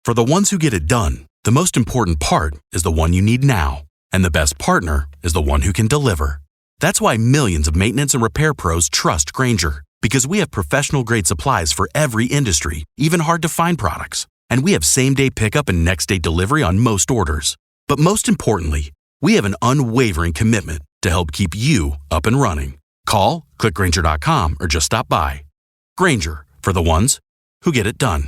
For the ones who get it done, the most important part is the one you need now. And the best partner is the one who can deliver. That's why millions of maintenance and repair pros trust Grainger, because we have professional-grade supplies for every industry, even hard-to-find products. And we have same-day pickup and next-day delivery on most orders. But most importantly, we have an unwavering commitment to help keep you up and running. Call, click Grainger.com, or just stop by. Grainger, for the ones who get it done.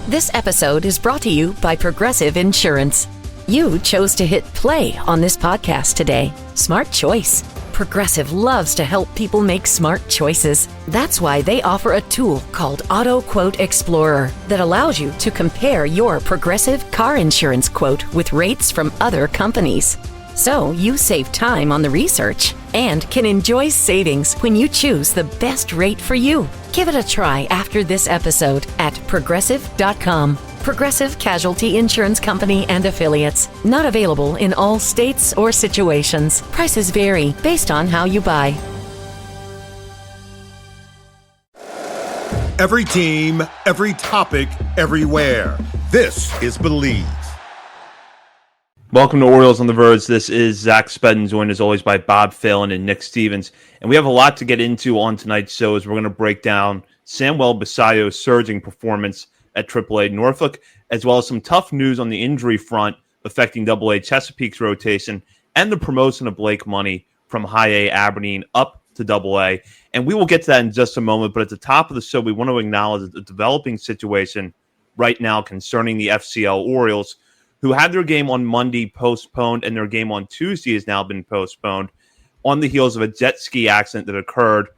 This episode is brought to you by Progressive Insurance. You chose to hit play on this podcast today. Smart choice. Progressive loves to help people make smart choices. That's why they offer a tool called Auto Quote Explorer that allows you to compare your Progressive car insurance quote with rates from other companies. So you save time on the research and can enjoy savings when you choose the best rate for you. Give it a try after this episode at Progressive.com. Progressive Casualty Insurance Company and Affiliates. Not available in all states or situations. Prices vary based on how you buy. Every team, every topic, everywhere. This is Believe. Welcome to Orioles on the Verge. This is Zach Spedden, joined as always by Bob Phelan and Nick Stevens. And we have a lot to get into on tonight's show as we're going to break down Samuel Basallo's surging performance at AAA Norfolk, as well as some tough news on the injury front affecting AA Chesapeake's rotation and the promotion of Blake Money from High A Aberdeen up to AA. And we will get to that in just a moment, but at the top of the show, we want to acknowledge the developing situation right now concerning the FCL Orioles, who had their game on Monday postponed, and their game on Tuesday has now been postponed on the heels of a jet ski accident that occurred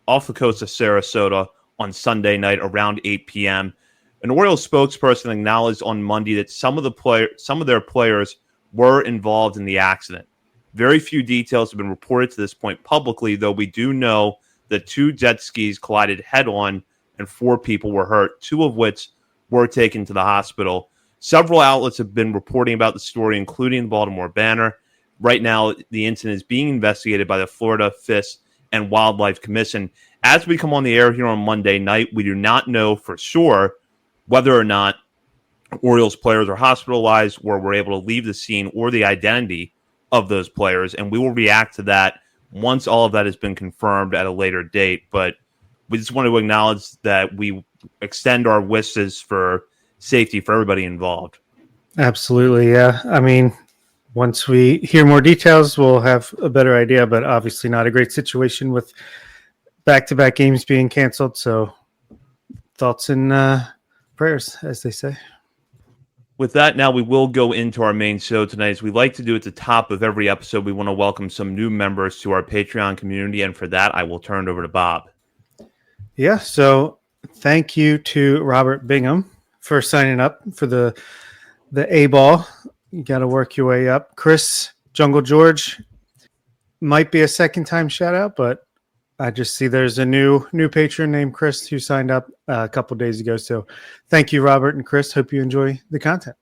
off the coast of Sarasota on Sunday night around 8 p.m. An Orioles spokesperson acknowledged on Monday that some of their players were involved in the accident. Very few details have been reported to this point publicly, though we do know that 2 jet skis collided head-on and 4 people were hurt, 2 of which were taken to the hospital. Several outlets have been reporting about the story, including the Baltimore Banner. Right now, the incident is being investigated by the Florida Fish and Wildlife Commission. As we come on the air here on Monday night, we do not know for sure whether or not Orioles players are hospitalized or were able to leave the scene or the identity of those players, and we will react to that once all of that has been confirmed at a later date. But we just want to acknowledge that we extend our wishes for safety for everybody involved. Absolutely, yeah. I mean, once we hear more details, we'll have a better idea, but obviously not a great situation with back-to-back games being canceled. So thoughts and prayers, as they say. With that, now we will go into our main show tonight. As we like to do at the top of every episode, we want to welcome some new members to our Patreon community, and for that, I will turn it over to Bob. Yeah, so thank you to Robert Bingham for signing up for the A-ball. You got to work your way up. Chris Jungle George might be a second-time shout-out, but I just see there's a new patron named Chris who signed up a couple days ago. So thank you, Robert and Chris. Hope you enjoy the content.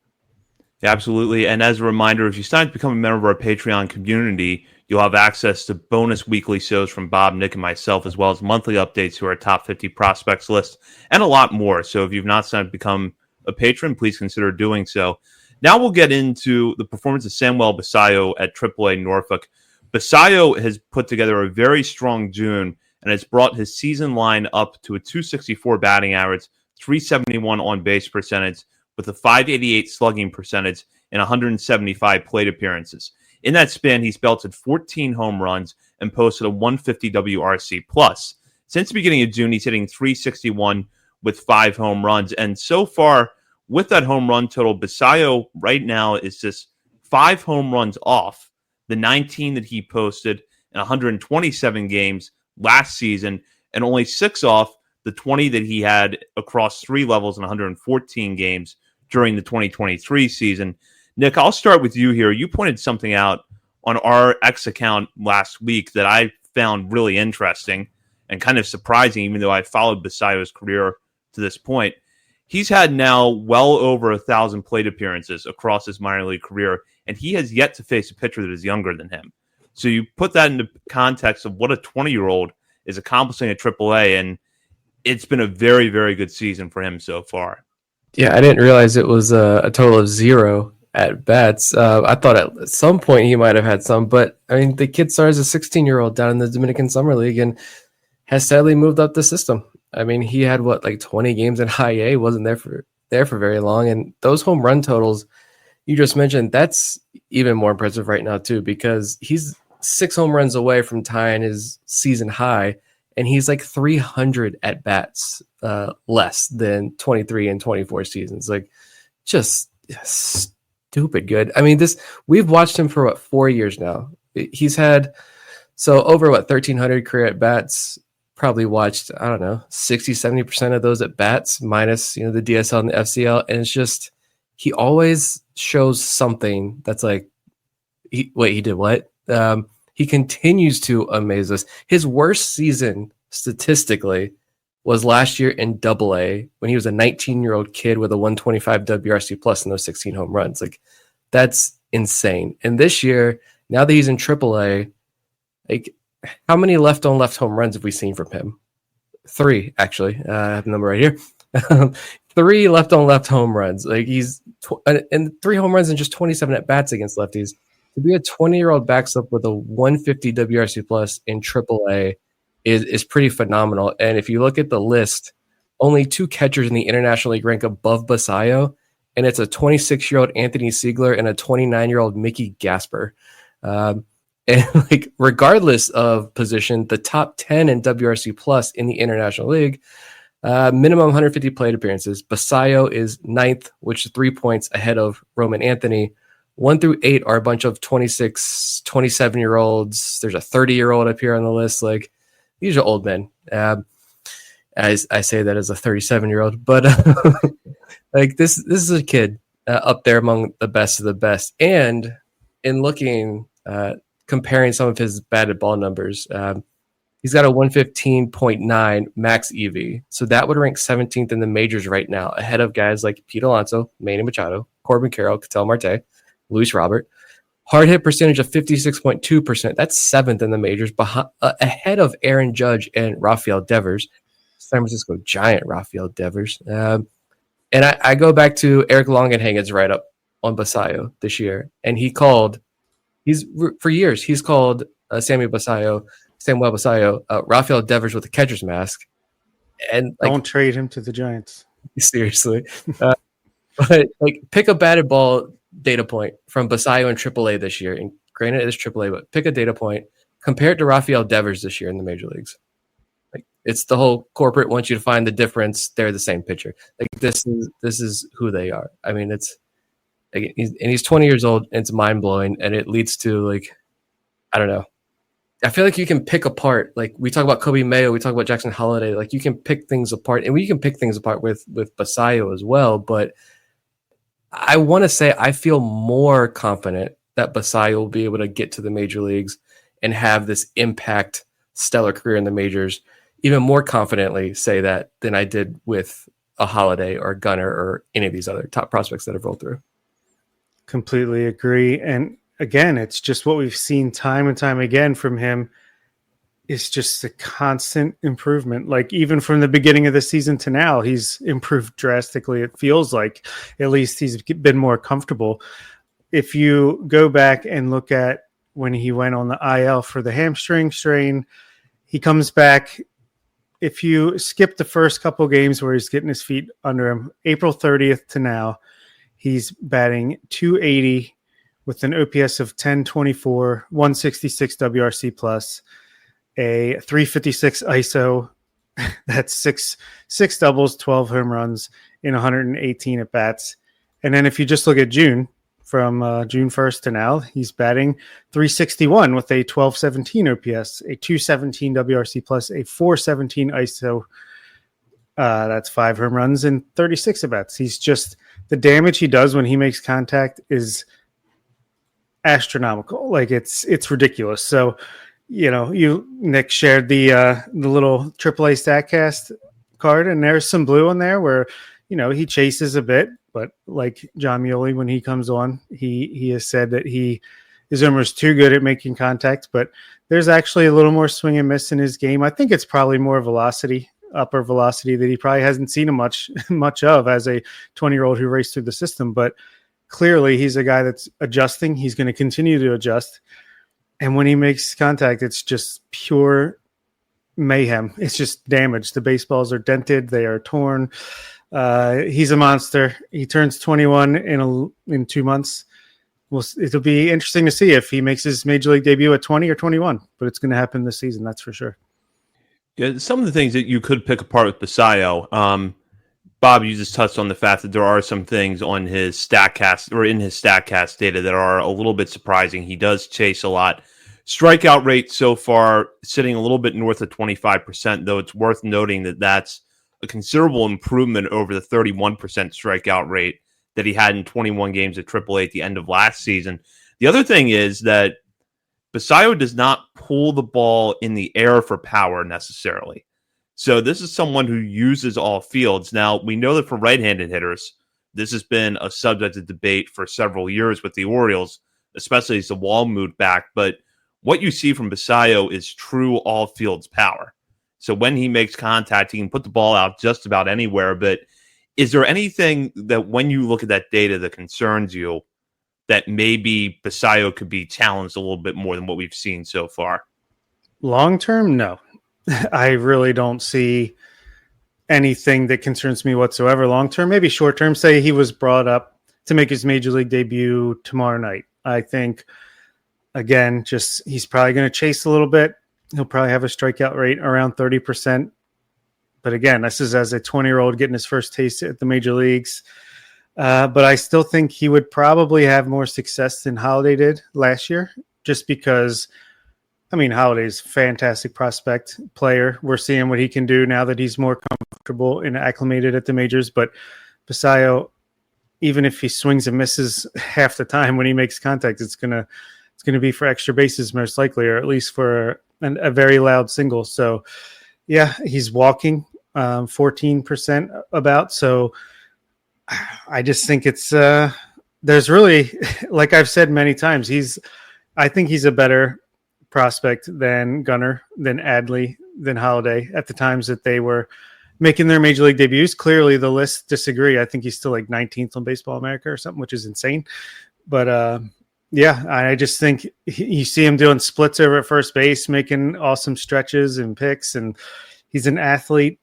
Yeah, absolutely. And as a reminder, if you sign up to become a member of our Patreon community, you'll have access to bonus weekly shows from Bob, Nick, and myself, as well as monthly updates to our top 50 prospects list and a lot more. So if you've not signed up to become a patron, please consider doing so. Now we'll get into the performance of Samuel Basallo at AAA Norfolk. Basallo has put together a very strong June and has brought his season line up to a .264 batting average, .371 on-base percentage, with a .588 slugging percentage and 175 plate appearances. In that span, he's belted 14 home runs and posted a 150 WRC+. Since the beginning of June, he's hitting .361 with 5 home runs. And so far, with that home run total, Basallo right now is just 5 home runs off the 19 that he posted in 127 games last season, and only 6 off the 20 that he had across 3 levels in 114 games during the 2023 season. Nick, I'll start with you here. You pointed something out on our X account last week that I found really interesting and kind of surprising, even though I followed Basallo's career to this point. He's had now well over 1,000 plate appearances across his minor league career, and he has yet to face a pitcher that is younger than him. So you put that into context of what a 20-year-old is accomplishing at AAA, and it's been a very, very good season for him so far. Yeah, I didn't realize it was a total of 0 at bats. I thought at some point he might have had some, but I mean, the kid started as a 16-year-old down in the Dominican Summer League and has steadily moved up the system. I mean, he had 20 games in high A, wasn't there for very long, and those home run totals you just mentioned, that's even more impressive right now too, because he's 6 home runs away from tying his season high, and he's like 300 at bats less than 23 and 24 seasons. Like, just stupid good. I mean, we've watched him for 4 years now. He's had over 1,300 career at bats. Probably watched, I don't know, 60-70% of those at bats minus the DSL and the FCL, and it's just he always shows something that's like, he did what? He continues to amaze us. His worst season statistically was last year in AA when he was a 19-year-old kid with a 125 WRC plus and those 16 home runs. Like, that's insane. And this year, now that he's in AAA, like, how many left on left home runs have we seen from him? 3, actually. I have the number right here. 3 left on left home runs. Like, he's and 3 home runs and just 27 at bats against lefties. To be a 20-year-old backstop with a 150 WRC plus in AAA is pretty phenomenal. And if you look at the list, only 2 catchers in the International League rank above Basallo, and it's a 26-year-old Anthony Siegler and a 29-year-old Mickey Gasper. And like, regardless of position, the top 10 in WRC plus in the International League, minimum 150 plate appearances. Basallo is 9th, which is 3 points ahead of Roman Anthony. 1 through 8 are a bunch of 26, 27-year-olds. There's a 30-year-old up here on the list. Like, these are old men. As I say that as a 37-year-old, but like, this is a kid up there among the best of the best. And in looking, comparing some of his batted ball numbers, he's got a 115.9 max EV. So that would rank 17th in the majors right now, ahead of guys like Pete Alonso, Manny Machado, Corbin Carroll, Ketel Marte, Luis Robert. Hard hit percentage of 56.2%. That's 7th in the majors, ahead of Aaron Judge and Rafael Devers. San Francisco Giant Rafael Devers. And I go back to Eric Longenhagen's write-up on Basallo this year, and for years he's called Samuel Basallo, Rafael Devers with a catcher's mask. And like, don't trade him to the Giants. Seriously. But like, pick a batted ball data point from Basallo in AAA this year. And granted, it is AAA, but pick a data point, compare it to Rafael Devers this year in the major leagues. Like, it's the whole corporate wants you to find the difference. They're the same pitcher. Like, this is who they are. I mean, it's like, he's 20 years old, and it's mind blowing, and it leads to, like, I don't know. I feel like you can pick apart, like, we talk about Kobe Mayo, we talk about Jackson Holliday, like, you can pick things apart, and we can pick things apart with Basallo as well. But I want to say I feel more confident that Basallo will be able to get to the major leagues and have this impact stellar career in the majors, even more confidently say that than I did with a Holliday or a Gunnar or any of these other top prospects that have rolled through. Completely agree. And again, it's just what we've seen time and time again from him. It's just a constant improvement. Like, even from the beginning of the season to now, he's improved drastically. It feels like at least he's been more comfortable. If you go back and look at when he went on the IL for the hamstring strain, he comes back. If you skip the first couple games where he's getting his feet under him, April 30th to now, he's batting .280 with an OPS of 1024, 166 WRC plus, a 356 ISO. That's six doubles, 12 home runs in 118 at bats. And then if you just look at June, from June 1st to now, he's batting .361 with a 1217 OPS, a 217 WRC plus, a 417 ISO. That's 5 home runs and 36 at bats. He's just, the damage he does when he makes contact is astronomical. Like, it's ridiculous. So, Nick shared the little AAA StatCast card, and there's some blue on there where, he chases a bit, but like John Muley, when he comes on, he has said that he is almost too good at making contact, but there's actually a little more swing and miss in his game. I think it's probably more velocity. upper velocity that he probably hasn't seen much of as a 20-year-old who raced through the system. But clearly he's a guy that's adjusting. He's going to continue to adjust. And when he makes contact, it's just pure mayhem. It's just damage. The baseballs are dented. They are torn. He's a monster. He turns 21 in 2 months. It'll be interesting to see if he makes his major league debut at 20 or 21, but it's going to happen this season. That's for sure. Yeah, some of the things that you could pick apart with Basallo, Bob, you just touched on the fact that there are some things on his StatCast or in his StatCast data that are a little bit surprising. He does chase a lot. Strikeout rate so far sitting a little bit north of 25%, though it's worth noting that that's a considerable improvement over the 31% strikeout rate that he had in 21 games at AAA at the end of last season. The other thing is that Basallo does not pull the ball in the air for power necessarily. So this is someone who uses all fields. Now, we know that for right-handed hitters, this has been a subject of debate for several years with the Orioles, especially as the wall moved back. But what you see from Basallo is true all fields power. So when he makes contact, he can put the ball out just about anywhere. But is there anything that when you look at that data that concerns you that maybe Basallo could be challenged a little bit more than what we've seen so far? Long term, no. I really don't see anything that concerns me whatsoever. Long term, maybe short term, say he was brought up to make his major league debut tomorrow night. I think, again, just he's probably going to chase a little bit. He'll probably have a strikeout rate around 30%. But again, this is as a 20-year-old getting his first taste at the major leagues. But I still think he would probably have more success than Holiday did last year, just because, I mean, Holiday's a fantastic prospect player. We're seeing what he can do now that he's more comfortable and acclimated at the majors. But Basallo, even if he swings and misses half the time when he makes contact, it's gonna be for extra bases most likely, or at least for a very loud single. So, yeah, he's walking 14% about. So I just think it's there's really, like I've said many times, I think he's a better prospect than Gunnar, than Adley, than Holiday at the times that they were making their major league debuts. Clearly the lists disagree. I think he's still like 19th on Baseball America or something, which is insane. But yeah, I just think you see him doing splits over at first base, making awesome stretches and picks, and he's an athlete.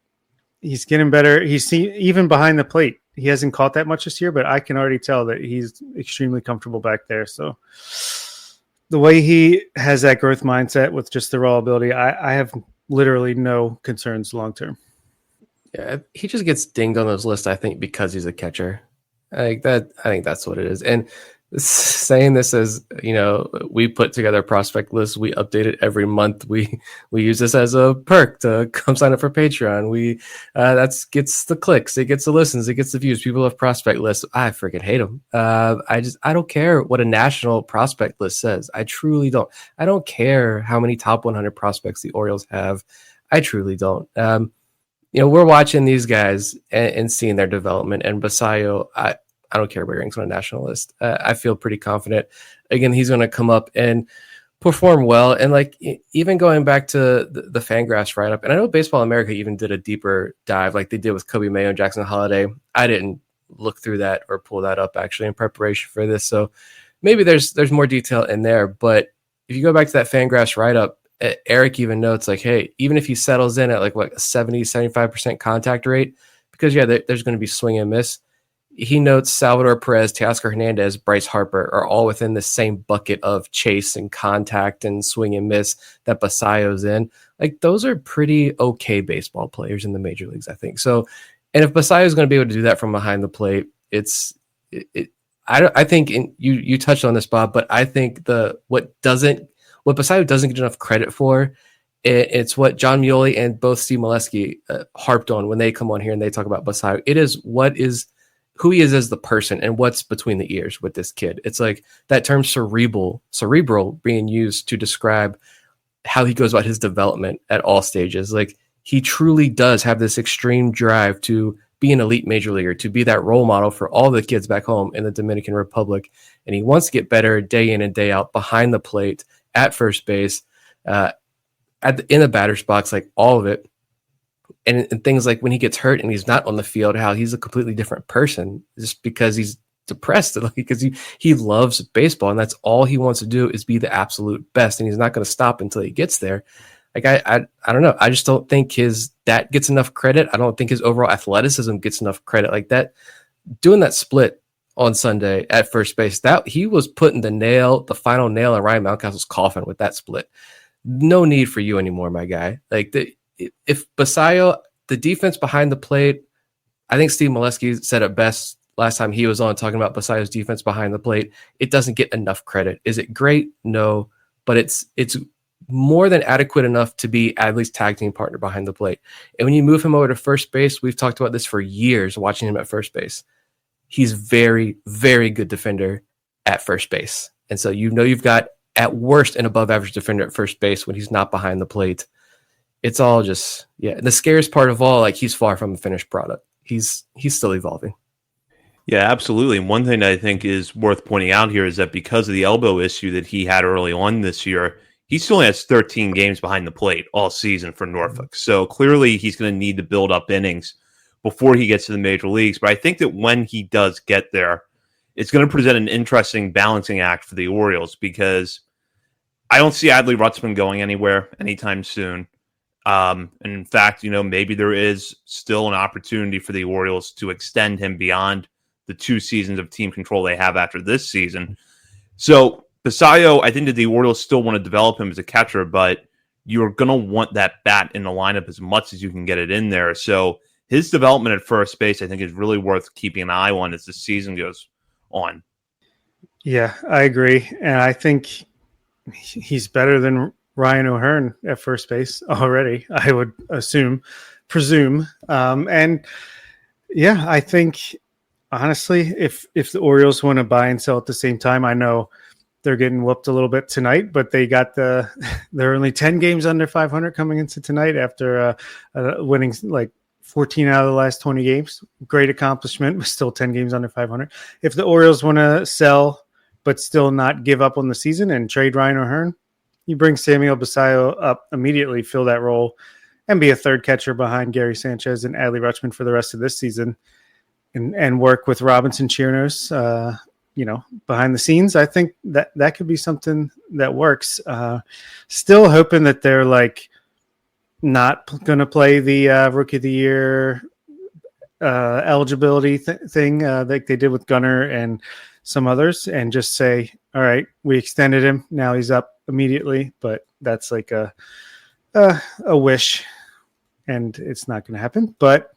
He's getting better. Even behind the plate. He hasn't caught that much this year, but I can already tell that he's extremely comfortable back there. So the way he has that growth mindset with just the raw ability, I have literally no concerns long term. Yeah, he just gets dinged on those lists, I think, because he's a catcher. I think that's what it is. And saying this as, we put together a prospect list, we update it every month. We use this as a perk to come sign up for Patreon. We that gets the clicks, it gets the listens, it gets the views. People have prospect lists. I freaking hate them. I don't care what a national prospect list says. I truly don't. I don't care how many top 100 prospects the Orioles have. I truly don't. We're watching these guys and seeing their development. And Basallo, I don't care where he ranks on a national list. I feel pretty confident. Again, he's going to come up and perform well. And even going back to the Fangraphs write-up, and I know Baseball America even did a deeper dive like they did with Kobe Mayo and Jackson Holiday. I didn't look through that or pull that up actually in preparation for this. So maybe there's more detail in there. But if you go back to that Fangraphs write-up, Eric even notes hey, even if he settles in at a 70, 75% contact rate, because there's going to be swing and miss. He notes Salvador Perez, Teoscar Hernandez, Bryce Harper are all within the same bucket of chase and contact and swing and miss that Basallo's in. Those are pretty okay baseball players in the major leagues, I think. So, and if Basallo is going to be able to do that from behind the plate, I think you touched on this, Bob, but I think what Basallo doesn't get enough credit for, it's what John Muley and both Steve Molesky harped on when they come on here and they talk about Basallo. It is who he is as the person and what's between the ears with this kid. It's that term cerebral being used to describe how he goes about his development at all stages. He truly does have this extreme drive to be an elite major leaguer, to be that role model for all the kids back home in the Dominican Republic. And he wants to get better day in and day out behind the plate, at first base, in the batter's box, all of it. and things like when he gets hurt and he's not on the field, how he's a completely different person just because he's depressed, like, because he loves baseball and that's all he wants to do is be the absolute best, and he's not going to stop until he gets there. Like I don't know. I just don't think that gets enough credit. I don't think his overall athleticism gets enough credit. Like that, doing that split on Sunday at first base, that he was putting the final nail in Ryan Mountcastle's coffin with that split. No need for you anymore, my guy. Like if Basallo, the defense behind the plate, I think Steve Molesky said it best last time he was on talking about Basallo's defense behind the plate. It doesn't get enough credit. Is it great? No, but it's more than adequate enough to be Adley's tag team partner behind the plate. And when you move him over to first base, we've talked about this for years, watching him at first base. He's very, very good defender at first base. And so you've got at worst an above average defender at first base when he's not behind the plate. It's all just, yeah. And the scariest part of all, like, he's far from a finished product. He's still evolving. Yeah, absolutely. And one thing that I think is worth pointing out here is that because of the elbow issue that he had early on this year, he still has 13 games behind the plate all season for Norfolk. So clearly he's going to need to build up innings before he gets to the major leagues. But I think that when he does get there, it's going to present an interesting balancing act for the Orioles, because I don't see Adley Rutschman going anywhere anytime soon. And in fact, maybe there is still an opportunity for the Orioles to extend him beyond the 2 seasons of team control they have after this season. So Basallo, I think that the Orioles still want to develop him as a catcher, but you're going to want that bat in the lineup as much as you can get it in there. So his development at first base, I think, is really worth keeping an eye on as the season goes on. Yeah, I agree. And I think he's better than Ryan O'Hearn at first base already, I would presume. And yeah, I think, honestly, if the Orioles want to buy and sell at the same time, I know they're getting whooped a little bit tonight, but they got they're only 10 games under 500 coming into tonight after winning like 14 out of the last 20 games. Great accomplishment, but still 10 games under 500. If the Orioles want to sell but still not give up on the season and trade Ryan O'Hearn, you bring Samuel Basallo up immediately, fill that role, and be a third catcher behind Gary Sanchez and Adley Rutschman for the rest of this season, and work with Robinson Chirinos, behind the scenes. I think that could be something that works. Still hoping that they're like not going to play the Rookie of the Year eligibility thing like they did with Gunnar and some others, and just say, all right, we extended him, now he's up immediately. But that's like a wish, and it's not going to happen. But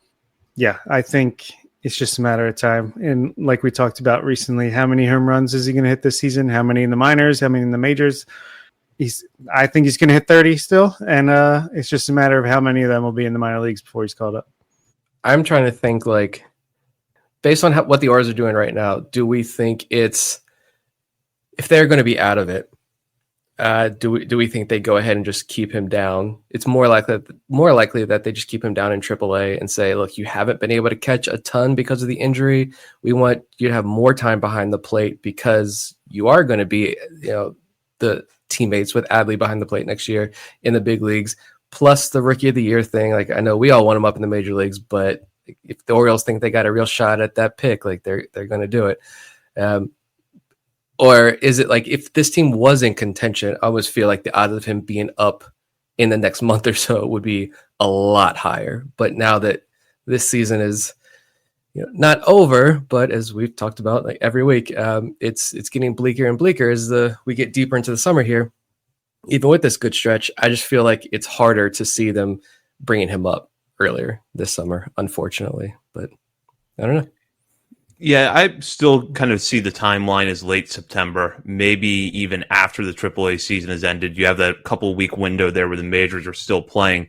yeah, I think it's just a matter of time. And like we talked about recently, how many home runs is he going to hit this season? How many in the minors? How many in the majors? I think he's going to hit 30 still. And it's just a matter of how many of them will be in the minor leagues before he's called up. I'm trying to think, like, based on what the Orioles are doing right now, do we think if they're going to be out of it, do we think they go ahead and just keep him down? It's more likely that they just keep him down in AAA and say, look, you haven't been able to catch a ton because of the injury. We want you to have more time behind the plate because you are going to be, the teammates with Adley behind the plate next year in the big leagues, plus the Rookie of the Year thing. Like, I know we all want him up in the major leagues, but if the Orioles think they got a real shot at that pick, like they're going to do it. Or is it like, if this team was in contention, I always feel like the odds of him being up in the next month or so would be a lot higher. But now that this season is not over, but as we've talked about like every week, it's getting bleaker and bleaker as we get deeper into the summer here. Even with this good stretch, I just feel like it's harder to see them bringing him up earlier this summer, unfortunately. But I don't know. Yeah, I still kind of see the timeline as late September, maybe even after the AAA season has ended. You have that couple-week window there where the majors are still playing.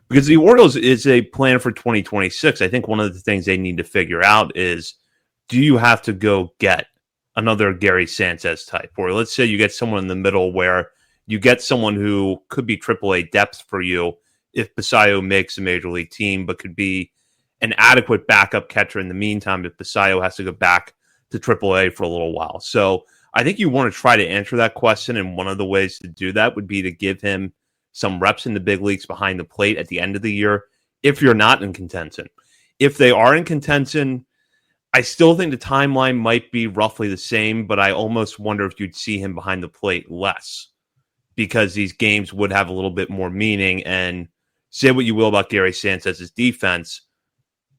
Because the Orioles is a plan for 2026. I think one of the things they need to figure out is, do you have to go get another Gary Sanchez type? Or let's say you get someone in the middle where you get someone who could be AAA depth for you if Basallo makes a major league team, but could be an adequate backup catcher in the meantime if Basallo has to go back to AAA for a little while. So I think you want to try to answer that question, and one of the ways to do that would be to give him some reps in the big leagues behind the plate at the end of the year if you're not in contention. If they are in contention, I still think the timeline might be roughly the same, but I almost wonder if you'd see him behind the plate less because these games would have a little bit more meaning. And say what you will about Gary Sanchez's defense,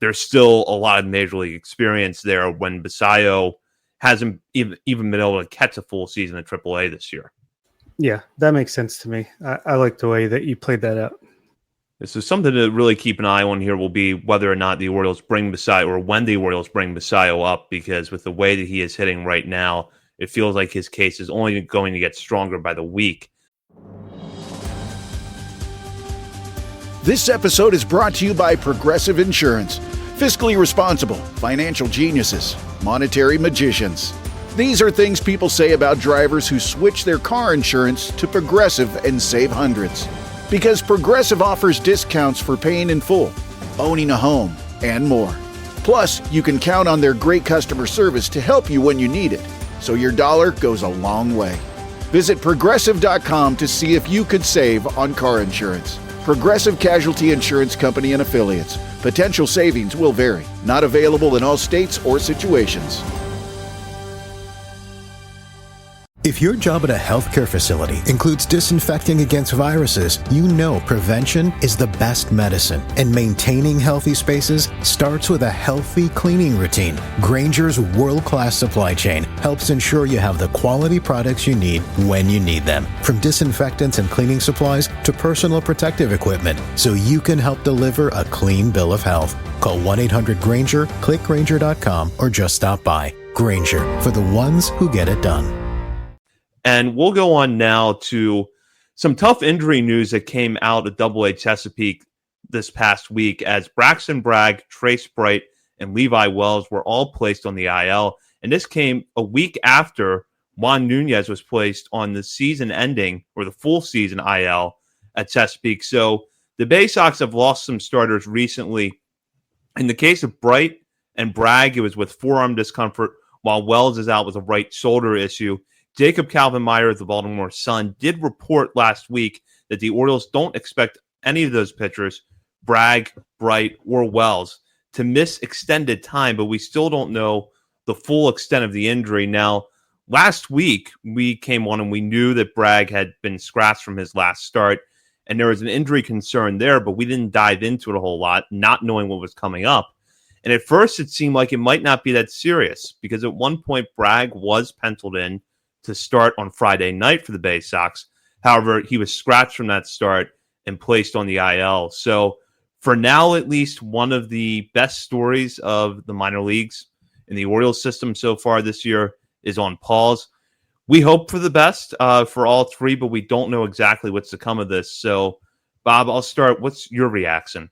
there's still a lot of major league experience there when Basallo hasn't even been able to catch a full season in AAA this year. Yeah, that makes sense to me. I like the way that you played that out. So something to really keep an eye on here will be whether or not the Orioles bring Basallo, or when the Orioles bring Basallo up, because with the way that he is hitting right now, it feels like his case is only going to get stronger by the week. This episode is brought to you by Progressive Insurance. Fiscally responsible, financial geniuses, monetary magicians. These are things people say about drivers who switch their car insurance to Progressive and save hundreds. Because Progressive offers discounts for paying in full, owning a home, and more. Plus, you can count on their great customer service to help you when you need it, so your dollar goes a long way. Visit Progressive.com to see if you could save on car insurance. Progressive Casualty Insurance Company and Affiliates. Potential savings will vary. Not available in all states or situations. If your job at a healthcare facility includes disinfecting against viruses, you know prevention is the best medicine. And maintaining healthy spaces starts with a healthy cleaning routine. Grainger's world-class supply chain helps ensure you have the quality products you need when you need them. From disinfectants and cleaning supplies to personal protective equipment, so you can help deliver a clean bill of health. Call 1-800-GRAINGER, click Grainger.com, or just stop by. Grainger, for the ones who get it done. And we'll go on now to some tough injury news that came out of AA Chesapeake this past week, as Braxton Bragg, Trace Bright, and Levi Wells were all placed on the IL. And this came a week after Juan Nunez was placed on the season-ending, or the full season IL at Chesapeake. So the Bay Sox have lost some starters recently. In the case of Bright and Bragg, it was with forearm discomfort, while Wells is out with a right shoulder issue. Jacob Calvin-Meyer of the Baltimore Sun did report last week that the Orioles don't expect any of those pitchers, Bragg, Bright, or Wells, to miss extended time, but we still don't know the full extent of the injury. Now, last week, we came on and we knew that Bragg had been scratched from his last start, and there was an injury concern there, but we didn't dive into it a whole lot, not knowing what was coming up. And at first, it seemed like it might not be that serious, because at one point, Bragg was penciled in to start on Friday night for the Bay Sox. However, he was scratched from that start and placed on the IL. So for now, at least, one of the best stories of the minor leagues in the Orioles system so far this year is on pause. We hope for the best for all three, but we don't know exactly what's to come of this. So, Bob, I'll start. What's your reaction?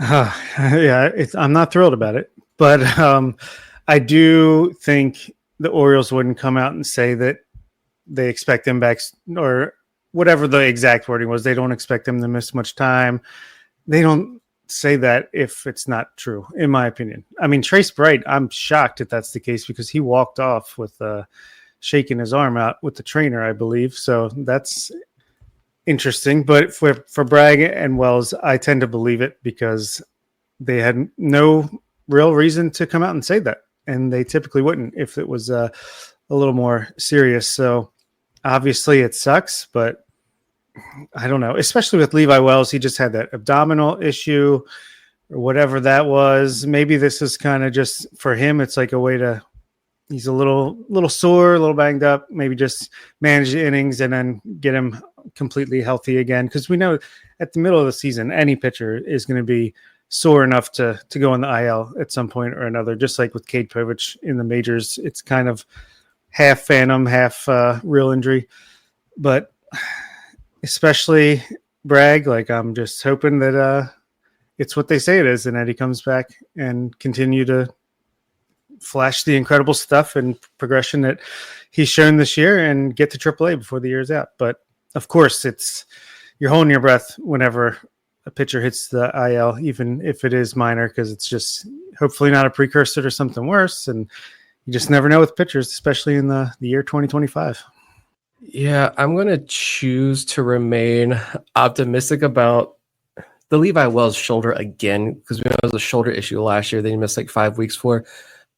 I'm not thrilled about it, but I do think the Orioles wouldn't come out and say that they expect him back, or whatever the exact wording was. They don't expect him to miss much time. They don't say that if it's not true, in my opinion. I mean, Trace Bright, I'm shocked if that's the case, because he walked off with shaking his arm out with the trainer, I believe. So that's interesting. But for Bragg and Wells, I tend to believe it, because they had no real reason to come out and say that. And they typically wouldn't if it was a little more serious. So obviously it sucks, but I don't know. Especially with Levi Wells, he just had that abdominal issue or whatever that was. Maybe this is kind of just for him. It's like a way to, he's a little sore, a little banged up, maybe just manage the innings and then get him completely healthy again. Because we know at the middle of the season, any pitcher is going to be sore enough to go on the IL at some point or another, just like with Cade Povich in the majors. It's kind of half phantom, half real injury. But especially Bragg, like, I'm just hoping that it's what they say it is, and that he comes back and continue to flash the incredible stuff and progression that he's shown this year and get to AAA before the year's out. But of course, you're holding your breath whenever a pitcher hits the IL, even if it is minor, because it's just hopefully not a precursor to something worse. And you just never know with pitchers, especially in the year 2025. Yeah, I'm going to choose to remain optimistic about the Levi Wells shoulder again, because we know it was a shoulder issue last year that he missed like 5 weeks for.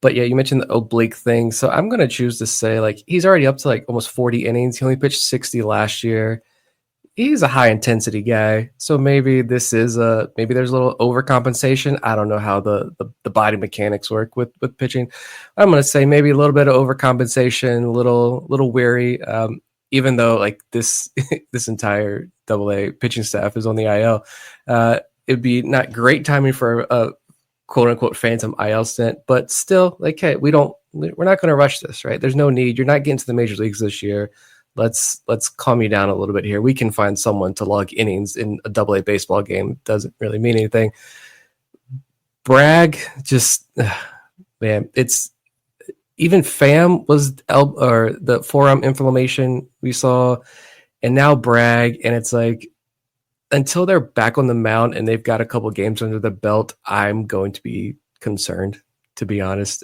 But yeah, you mentioned the oblique thing. So I'm going to choose to say like he's already up to like almost 40 innings. He only pitched 60 last year. He's a high intensity guy. So maybe there's a little overcompensation. I don't know how the body mechanics work with pitching. I'm going to say maybe a little bit of overcompensation, a little weary. Even though like this entire AA pitching staff is on the IL, it'd be not great timing for a quote unquote phantom IL stint, but still, like, hey, we're not going to rush this, right? There's no need. You're not getting to the major leagues this year. Let's calm you down a little bit here. We can find someone to log innings in a AA baseball game. Doesn't really mean anything. Bragg, just man, it's even Pham was or the forearm inflammation we saw, and now Bragg, and it's like until they're back on the mound and they've got a couple games under the belt, I'm going to be concerned, to be honest.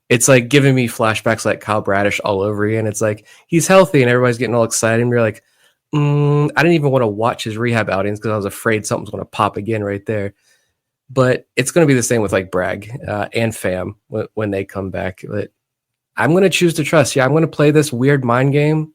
It's like giving me flashbacks like Kyle Bradish all over again. It's like he's healthy and everybody's getting all excited. And we're like, I didn't even want to watch his rehab outings because I was afraid something's going to pop again right there. But it's going to be the same with like Bragg and Pham when they come back. But I'm going to choose to trust. Yeah, I'm going to play this weird mind game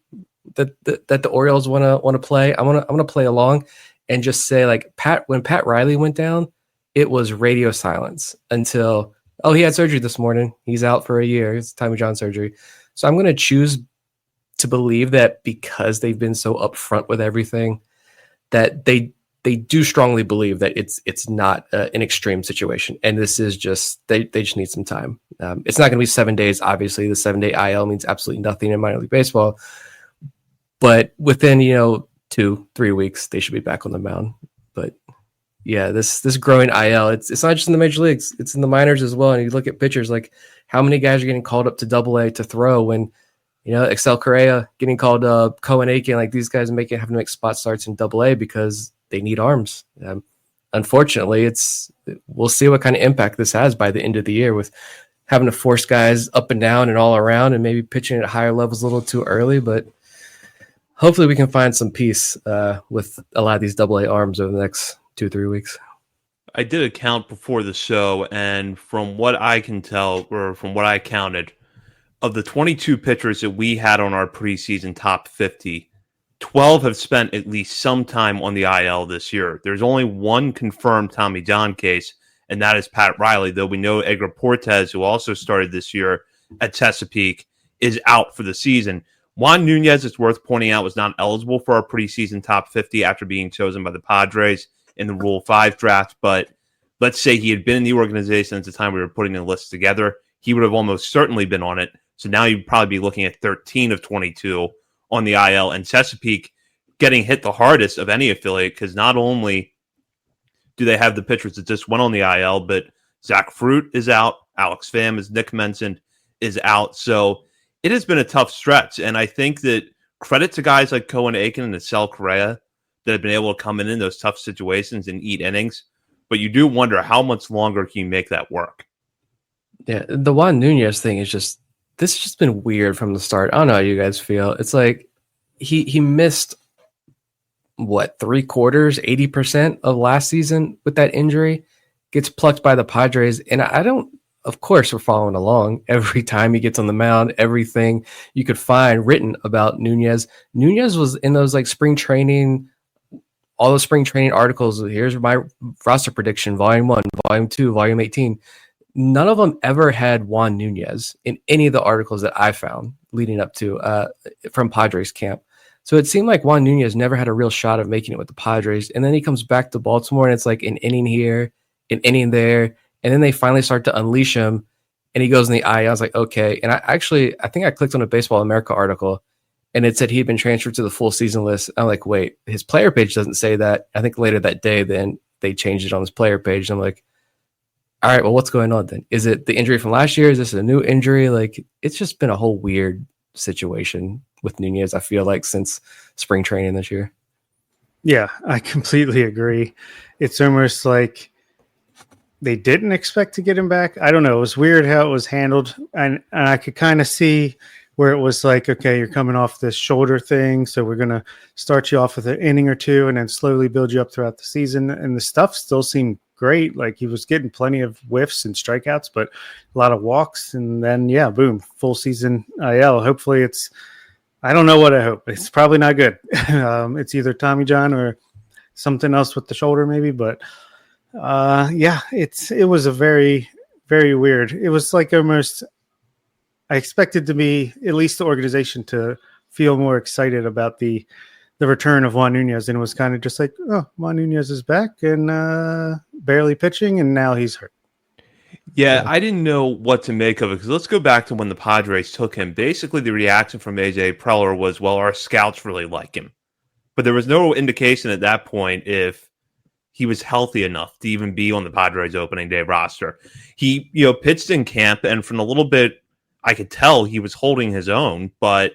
that the Orioles want to play. I'm gonna play along and just say like when Pat Riley went down, it was radio silence until he had surgery this morning. He's out for a year. It's Tommy John surgery. So I'm gonna choose to believe that because they've been so upfront with everything, that they do strongly believe that it's not an extreme situation, and this is just they just need some time. It's not going to be 7 days. Obviously, the 7-day IL means absolutely nothing in minor league baseball. But within 2-3 weeks, they should be back on the mound. But yeah, this growing IL, it's not just in the major leagues; it's in the minors as well. And you look at pitchers, like how many guys are getting called up to AA to throw when Excel Correa getting called Cohen Aiken, like these guys having to make spot starts in AA because they need arms. Unfortunately, we'll see what kind of impact this has by the end of the year with having to force guys up and down and all around and maybe pitching at higher levels a little too early. But hopefully we can find some peace with a lot of these AA arms over the next 2-3 weeks. I did a count before the show, and from what I can tell, or from what I counted, of the 22 pitchers that we had on our preseason top 50, 12 have spent at least some time on the IL this year. There's only one confirmed Tommy John case, and that is Pat Riley, though we know Edgar Portes, who also started this year at Chesapeake, is out for the season. Juan Nunez, it's worth pointing out, was not eligible for our preseason top 50 after being chosen by the Padres in the Rule 5 draft, but let's say he had been in the organization at the time we were putting the list together, he would have almost certainly been on it. So now you'd probably be looking at 13 of 22 on the IL, and Chesapeake getting hit the hardest of any affiliate because not only do they have the pitchers that just went on the IL, but Zach Fruit is out, Alex Pham, as Nick mentioned, is out. So it has been a tough stretch, and I think that credit to guys like Cohen Aiken and Excel Correa that have been able to come in those tough situations and eat innings, but you do wonder how much longer can you make that work? Yeah, the Juan Nunez thing is this has just been weird from the start. I don't know how you guys feel. It's like he missed, 3/4, 80% of last season with that injury, gets plucked by the Padres, and of course, we're following along every time he gets on the mound, everything you could find written about Nunez. Nunez was in those spring training, all the spring training articles. Here's my roster prediction, volume 1, volume 2, volume 18. None of them ever had Juan Nunez in any of the articles that I found leading up to from Padres camp. So it seemed like Juan Nunez never had a real shot of making it with the Padres. And then he comes back to Baltimore and it's like an inning here, an inning there. And then they finally start to unleash him and he goes in the IL. I was like, okay. And I think I clicked on a Baseball America article and it said he'd been transferred to the full season list. I'm like, wait, his player page doesn't say that. I think later that day, then they changed it on his player page. I'm like, all right, well, what's going on then? Is it the injury from last year? Is this a new injury? It's just been a whole weird situation with Nunez, I feel like, since spring training this year. Yeah, I completely agree. It's almost like they didn't expect to get him back. I don't know. It was weird how it was handled. And I could kind of see where it was like, okay, you're coming off this shoulder thing, so we're going to start you off with an inning or two and then slowly build you up throughout the season. And the stuff still seemed great. Like he was getting plenty of whiffs and strikeouts, but a lot of walks. And then, yeah, boom, full season IL. Hopefully I don't know what I hope. It's probably not good. It's either Tommy John or something else with the shoulder maybe. But yeah, it was a very, very weird. It was like almost, I expected to be at least the organization to feel more excited about the return of Juan Nunez, and it was kind of just like, oh, Juan Nunez is back and barely pitching, and now he's hurt. Yeah, I didn't know what to make of it, because let's go back to when the Padres took him. Basically, the reaction from AJ Preller was, well, our scouts really like him. But there was no indication at that point if he was healthy enough to even be on the Padres opening day roster. He, pitched in camp, and from a little bit I could tell he was holding his own, but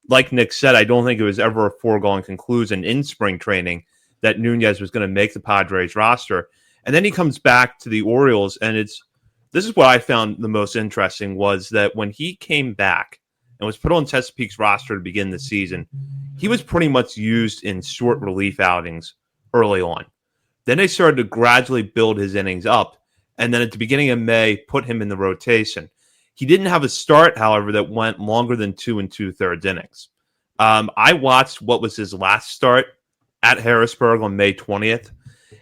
like Nick said, I don't think it was ever a foregone conclusion in spring training that Nunez was going to make the Padres roster. And then he comes back to the Orioles, and this is what I found the most interesting, was that when he came back and was put on Chesapeake's roster to begin the season, he was pretty much used in short relief outings early on. Then they started to gradually build his innings up, and then at the beginning of May, put him in the rotation. He didn't have a start, however, that went longer than 2 2/3 innings. I watched what was his last start at Harrisburg on May 20th.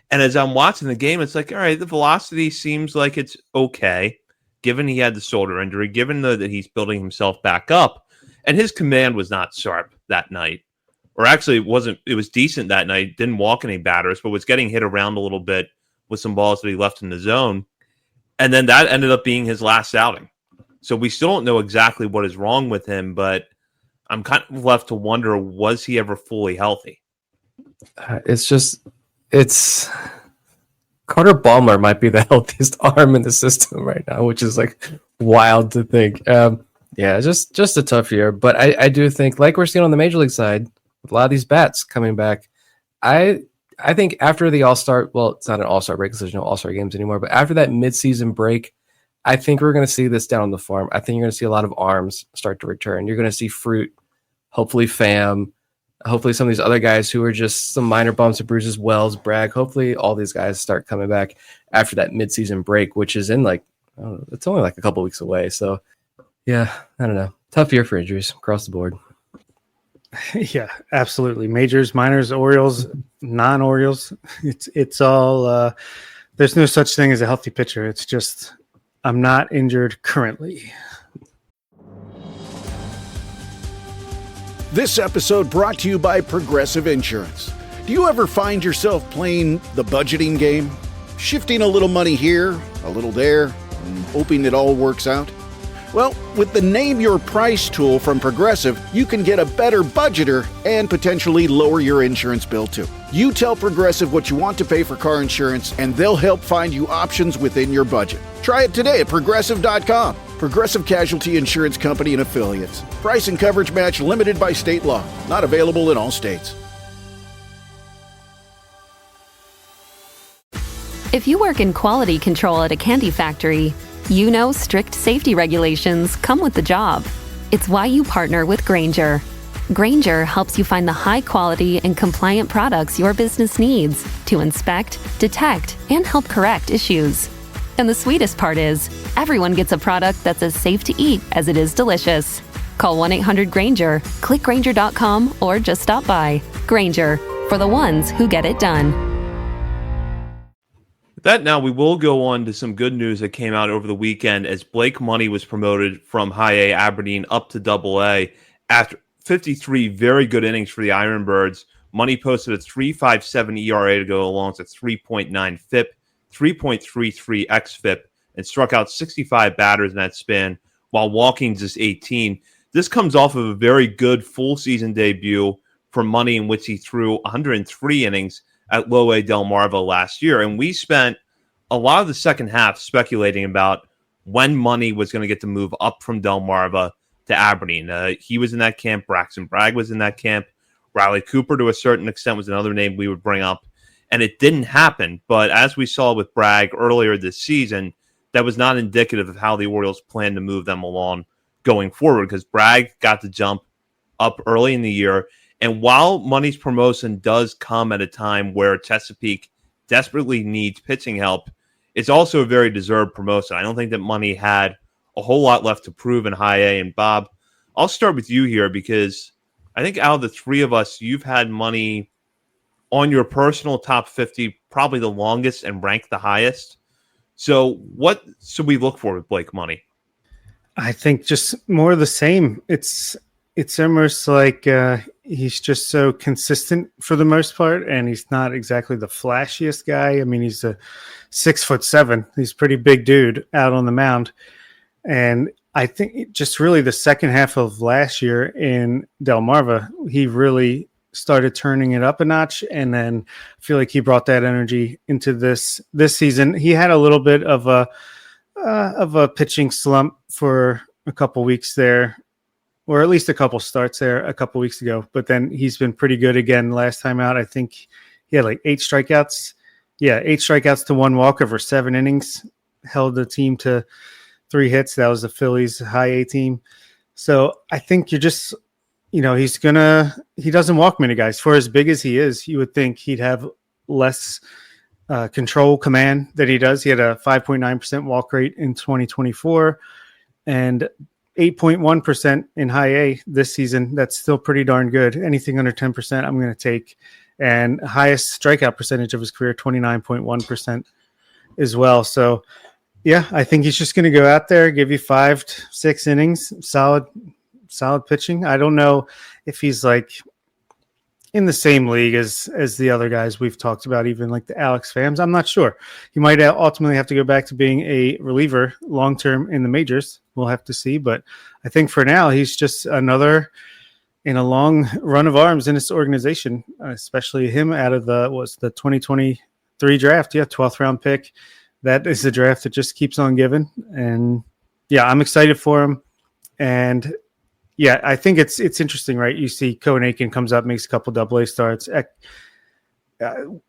And as I'm watching the game, it's like, all right, the velocity seems like it's okay, given he had the shoulder injury, given that he's building himself back up. And his command was not sharp that night. Or actually, it was decent that night. Didn't walk any batters, but was getting hit around a little bit with some balls that he left in the zone. And then that ended up being his last outing. So we still don't know exactly what is wrong with him, but I'm kind of left to wonder, was he ever fully healthy? It's Carter Baumler might be the healthiest arm in the system right now, which is like wild to think. Yeah, just a tough year. But I do think, like we're seeing on the Major League side, with a lot of these bats coming back, I think after the All-Star, well, it's not an All-Star break because there's no All-Star games anymore, but after that midseason break, I think we're going to see this down on the farm. I think you're going to see a lot of arms start to return. You're going to see Fruit, hopefully Pham, hopefully some of these other guys who are just some minor bumps and bruises, Wells, Bragg. Hopefully all these guys start coming back after that midseason break, which is in it's only like a couple weeks away. So, yeah, I don't know. Tough year for injuries across the board. Yeah, absolutely. Majors, minors, Orioles, non-Orioles. It's all there's no such thing as a healthy pitcher. It's just, I'm not injured currently. This episode brought to you by Progressive Insurance. Do you ever find yourself playing the budgeting game? Shifting a little money here, a little there, and hoping it all works out? Well, with the Name Your Price tool from Progressive, you can get a better budgeter and potentially lower your insurance bill too. You tell Progressive what you want to pay for car insurance, and they'll help find you options within your budget. Try it today at Progressive.com. Progressive Casualty Insurance Company and Affiliates. Price and coverage match limited by state law. Not available in all states. If you work in quality control at a candy factory, you know strict safety regulations come with the job. It's why you partner with Grainger. Grainger helps you find the high quality and compliant products your business needs to inspect, detect, and help correct issues. And the sweetest part is, everyone gets a product that's as safe to eat as it is delicious. Call 1-800-GRAINGER, click Grainger.com, or just stop by. Grainger, for the ones who get it done. That now, we will go on to some good news that came out over the weekend as Blake Money was promoted from High A Aberdeen up to Double A after 53 very good innings for the Ironbirds. Money posted a 3.57 ERA to go along with a 3.9 FIP, 3.33 xFIP, and struck out 65 batters in that span while walking just 18. This comes off of a very good full season debut for Money, in which he threw 103 innings at Low A Delmarva last year. And we spent a lot of the second half speculating about when Money was going to get to move up from Delmarva to Aberdeen. He was in that camp. Braxton Bragg was in that camp. Riley Cooper, to a certain extent, was another name we would bring up. And it didn't happen. But as we saw with Bragg earlier this season, that was not indicative of how the Orioles planned to move them along going forward, because Bragg got the jump up early in the year. And while Money's promotion does come at a time where Chesapeake desperately needs pitching help, it's also a very deserved promotion. I don't think that Money had a whole lot left to prove in high A. And Bob, I'll start with you here, because I think out of the three of us, you've had Money on your personal top 50 probably the longest and ranked the highest. So what should we look for with Blake Money? I think just more of the same. It's almost like he's just so consistent for the most part, and he's not exactly the flashiest guy. I mean, he's a 6'7". He's a pretty big dude out on the mound. And I think just really the second half of last year in Delmarva, he really started turning it up a notch. And then I feel like he brought that energy into this season. He had a little bit of a pitching slump for a couple weeks there, or at least a couple starts there a couple weeks ago. But then he's been pretty good again last time out. I think he had like 8 strikeouts. Yeah, 8 strikeouts to 1 walk over 7 innings, held the team to 3 hits. That was the Phillies high A team. So I think you're just, he doesn't walk many guys. For as big as he is, you would think he'd have less control command that he does. He had a 5.9% walk rate in 2024 and 8.1% in high A this season. That's still pretty darn good. Anything under 10% I'm going to take. And highest strikeout percentage of his career, 29.1% as well. So yeah, I think he's just going to go out there, give you 5 to 6 innings, solid pitching. I don't know if he's like in the same league as the other guys we've talked about, even like the Alex Phams. I'm not sure. He might ultimately have to go back to being a reliever long-term in the majors. We'll have to see. But I think for now, he's just another in a long run of arms in this organization, especially him out of the 2023 draft. Yeah, 12th round pick. That is the draft that just keeps on giving. And yeah, I'm excited for him. And yeah, I think it's interesting, right? You see Cohen Aiken comes up, makes a couple AA starts.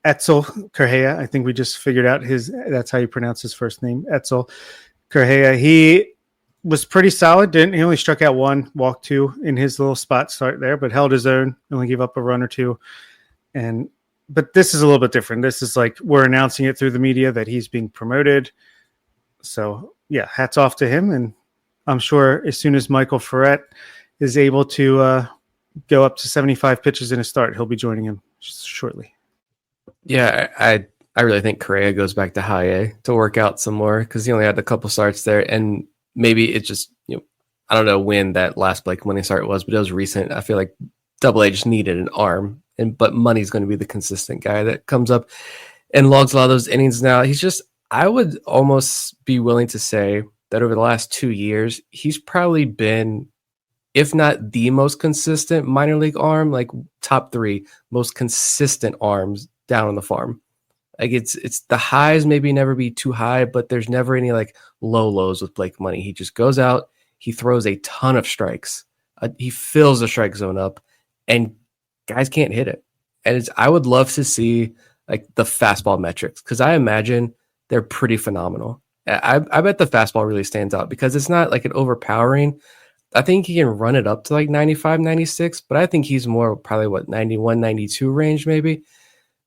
Etzel Correa, I think we just figured out that's how you pronounce his first name, Etzel Correa. He was pretty solid. He only struck out 1, walked 2 in his little spot start there, but held his own, only gave up a run or 2. But this is a little bit different. This is like we're announcing it through the media that he's being promoted. So yeah, hats off to him. And I'm sure as soon as Michael Ferret is able to go up to 75 pitches in a start, he'll be joining him shortly. Yeah, I really think Correa goes back to high A to work out some more, because he only had a couple starts there. And maybe it just, I don't know when that last Blake Money start was, but it was recent. I feel like AA just needed an arm. But Money's going to be the consistent guy that comes up and logs a lot of those innings now. I would almost be willing to say that over the last 2 years, he's probably been, if not the most consistent minor league arm, like top 3 most consistent arms down on the farm. Like it's the highs maybe never be too high, but there's never any like low lows with Blake Money. He just goes out, he throws a ton of strikes. He fills the strike zone up, and guys can't hit it. And I would love to see like the fastball metrics, because I imagine they're pretty phenomenal. I bet the fastball really stands out because it's not like an overpowering. I think he can run it up to like 95, 96, but I think he's more probably 91, 92 range maybe.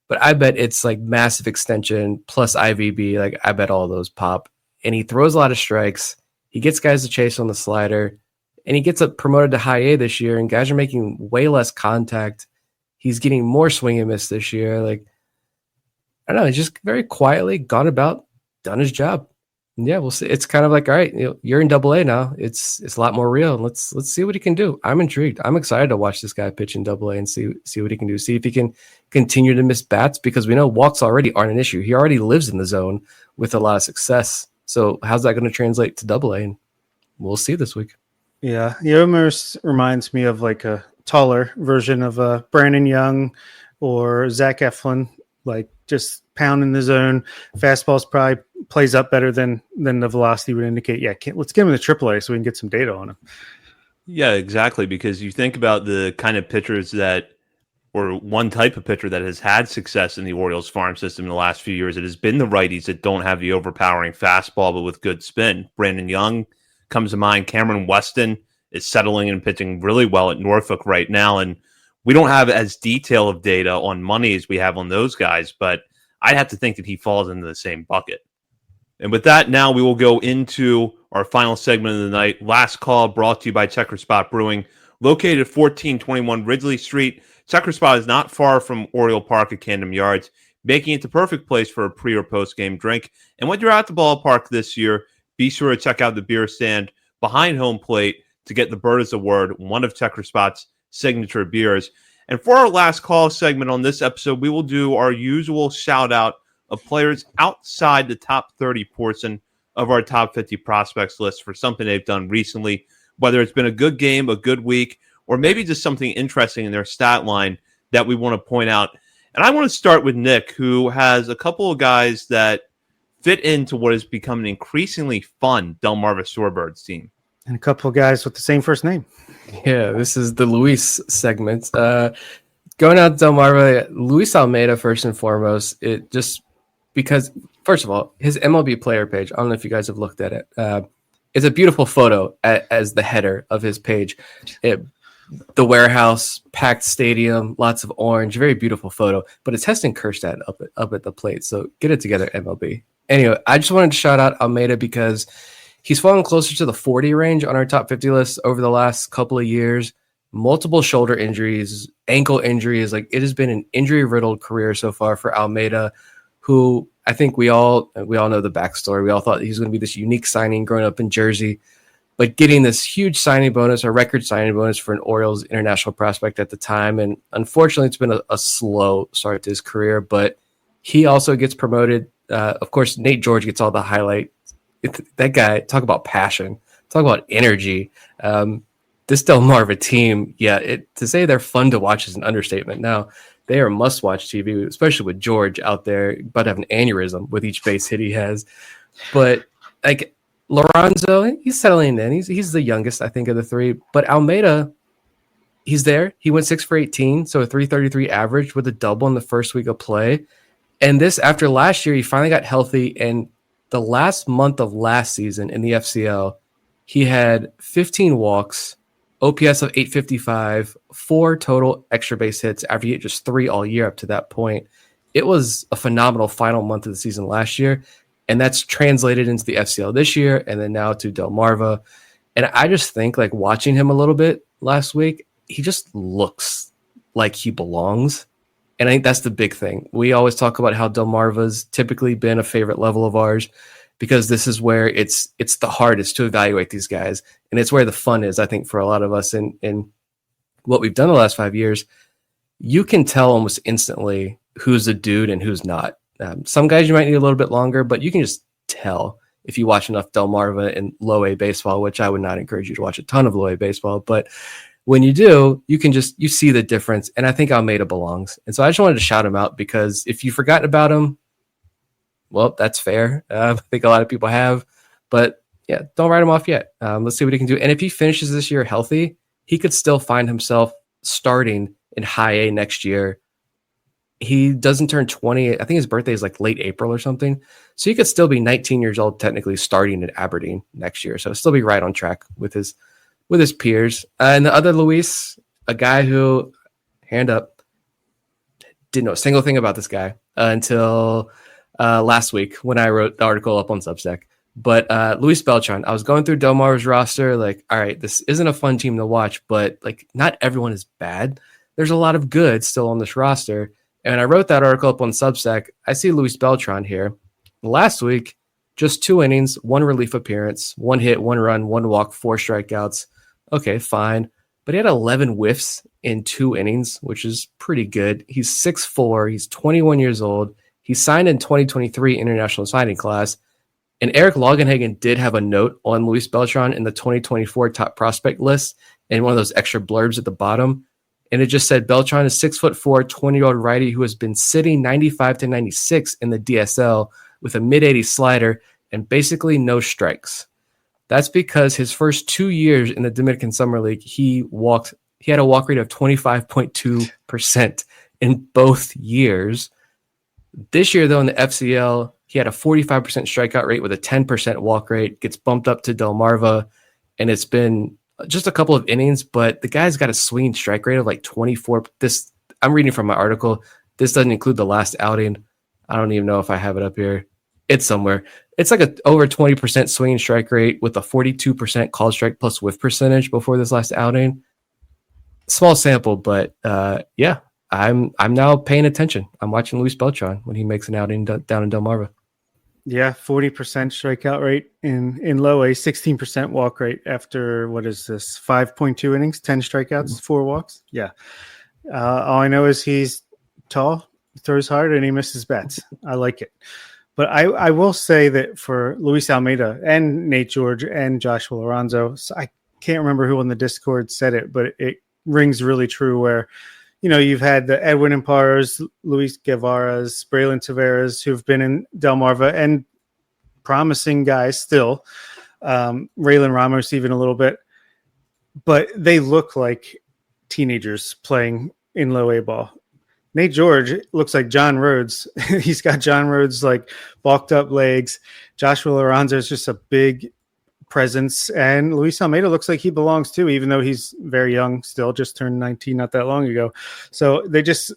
But I bet it's like massive extension plus IVB. Like I bet all those pop. And he throws a lot of strikes. He gets guys to chase on the slider. And he gets up promoted to high A this year, and guys are making way less contact. He's getting more swing and miss this year. Like, I don't know, he's just very quietly gone about, done his job. And yeah, we'll see. It's kind of like, all right, you're in AA now. It's a lot more real. Let's see what he can do. I'm intrigued. I'm excited to watch this guy pitch in AA and see what he can do. See if he can continue to miss bats, because we know walks already aren't an issue. He already lives in the zone with a lot of success. So how's that going to translate to AA? And we'll see this week. Yeah, he almost reminds me of like a taller version of Brandon Young or Zach Eflin, like just pounding the zone. Fastballs probably plays up better than the velocity would indicate. Yeah, let's get him in the AAA so we can get some data on him. Yeah, exactly, because you think about the kind of pitchers or one type of pitcher that has had success in the Orioles farm system in the last few years. It has been the righties that don't have the overpowering fastball, but with good spin. Brandon Young comes to mind. Cameron Weston is settling and pitching really well at Norfolk right now, and we don't have as detailed of data on money as we have on those guys, but I'd have to think that he falls into the same bucket. And with that, now we will go into our final segment of the night. Last Call, brought to you by Checker Spot Brewing, located at 1421 Ridgely Street. Checker Spot is not far from Oriole Park at Camden Yards, making it the perfect place for a pre- or post-game drink. And when you're at the ballpark this year, be sure to check out the beer stand behind home plate to get the Bird is the Word, one of Checker Spot's signature beers. And for our last call segment on this episode, we will do our usual shout-out of players outside the top 30 portion of our top 50 prospects list for something they've done recently, whether it's been a good game, a good week, or maybe just something interesting in their stat line that we want to point out. And I want to start with Nick, who has a couple of guys that fit into what has become an increasingly fun Delmarva Shorebirds team. And a couple of guys with the same first name. Yeah, this is the Luis segment. Going out to Delmarva, Luis Almeida, first and foremost, it just because, first of all, his MLB player page, I don't know if you guys have looked at it. It's a beautiful photo as the header of his page. The warehouse, packed stadium, lots of orange, very beautiful photo. But it's Heston Kjerstad up at the plate. So get it together, MLB. Anyway, I just wanted to shout out Almeida because he's fallen closer to the 40 range on our top 50 list over the last couple of years. Multiple shoulder injuries, ankle injuries. Like, it has been an injury-riddled career so far for Almeida, who I think we all know the backstory. We all thought he was going to be this unique signing growing up in Jersey, but getting this huge signing bonus, a record signing bonus for an Orioles international prospect at the time. And unfortunately, it's been a slow start to his career, but he also gets promoted. Of course, Nate George gets all the highlight. That guy, talk about passion, talk about energy. This Delmarva team, to say they're fun to watch is an understatement. Now, they are must-watch TV, especially with George out there about to have an aneurysm with each base hit he has. But like Lorenzo, he's settling in. He's the youngest, I think, of the three. But Almeida, he's there. He went 6 for 18, so a 333 average with a double in the first week of play. And this, after last year, he finally got healthy. And the last month of last season in the FCL, he had 15 walks, OPS of 855, 4 total extra base hits after he hit just 3 all year up to that point. It was a phenomenal final month of the season last year, and that's translated into the FCL this year and then now to Delmarva. And I just think, like, watching him a little bit last week, he just looks like he belongs. And I think that's the big thing. We always talk about how Delmarva's typically been a favorite level of ours, because this is where it's the hardest to evaluate these guys. And it's where the fun is, I think, for a lot of us in what we've done the last 5 years. You can tell almost instantly who's a dude and who's not. Some guys you might need a little bit longer, but you can just tell if you watch enough Delmarva and low A baseball, which I would not encourage you to watch a ton of low A baseball. But when you do, you see the difference. And I think Almeida belongs. And so I just wanted to shout him out, because if you've forgotten about him, well, that's fair. I think a lot of people have, but yeah, don't write him off yet. Let's see what he can do. And if he finishes this year healthy, he could still find himself starting in high A next year. He doesn't turn 20. I think his birthday is like late April or something. So he could still be 19 years old, technically starting at Aberdeen next year. So still be right on track with his peers. And the other Luis, a guy who, hand up, didn't know a single thing about this guy until last week when I wrote the article up on Substack. But Luis Beltran, I was going through Delmarva's roster, like, all right, this isn't a fun team to watch, but like, not everyone is bad. There's a lot of good still on this roster. And I wrote that article up on Substack. I see Luis Beltran here. Last week, just 2 innings, 1 relief appearance, 1 hit, 1 run, 1 walk, 4 strikeouts. Okay, fine. But he had 11 whiffs in 2 innings, which is pretty good. He's 6'4". He's 21 years old. He signed in 2023 international signing class. And Eric Longenhagen did have a note on Luis Beltran in the 2024 top prospect list and one of those extra blurbs at the bottom. And it just said Beltran is 6'4", 20-year-old righty who has been sitting 95 to 96 in the DSL with a mid-80s slider and basically no strikes. That's because his first 2 years in the Dominican Summer League, he had a walk rate of 25.2% in both years. This year, though, in the FCL, He had a 45% strikeout rate with a 10% walk rate, gets bumped up to Delmarva, and it's been just a couple of innings, but the guy's got a swinging strike rate of like 24. I'm reading from my article. This doesn't include the last outing. I don't even know if I have it up here. It's somewhere. It's like a over 20% swinging strike rate with a 42% call strike plus whiff percentage before this last outing. Small sample, but yeah, I'm now paying attention. I'm watching Luis Beltran when he makes an outing down in Delmarva. Yeah, 40% strikeout rate in low A, 16% walk rate after, what is this, 5.2 innings, 10 strikeouts, 4 walks. Yeah. All I know is he's tall, throws hard, and he misses bats. I like it. But I will say that for Luis Almeida and Nate George and Joshua Lorenzo, so I can't remember who on the Discord said it, but it rings really true where, you know, you've had the Edwin Amparas, Luis Guevara's, Braylon Taveras, who've been in Delmarva and promising guys still. Raylan Ramos even a little bit. But they look like teenagers playing in low A ball. Nate George looks like John Rhodes. He's got John Rhodes like bulked up legs. Joshua Lorenzo is just a big presence, and Luis Almeida looks like he belongs too, even though he's very young still, just turned 19 not that long ago. So they just,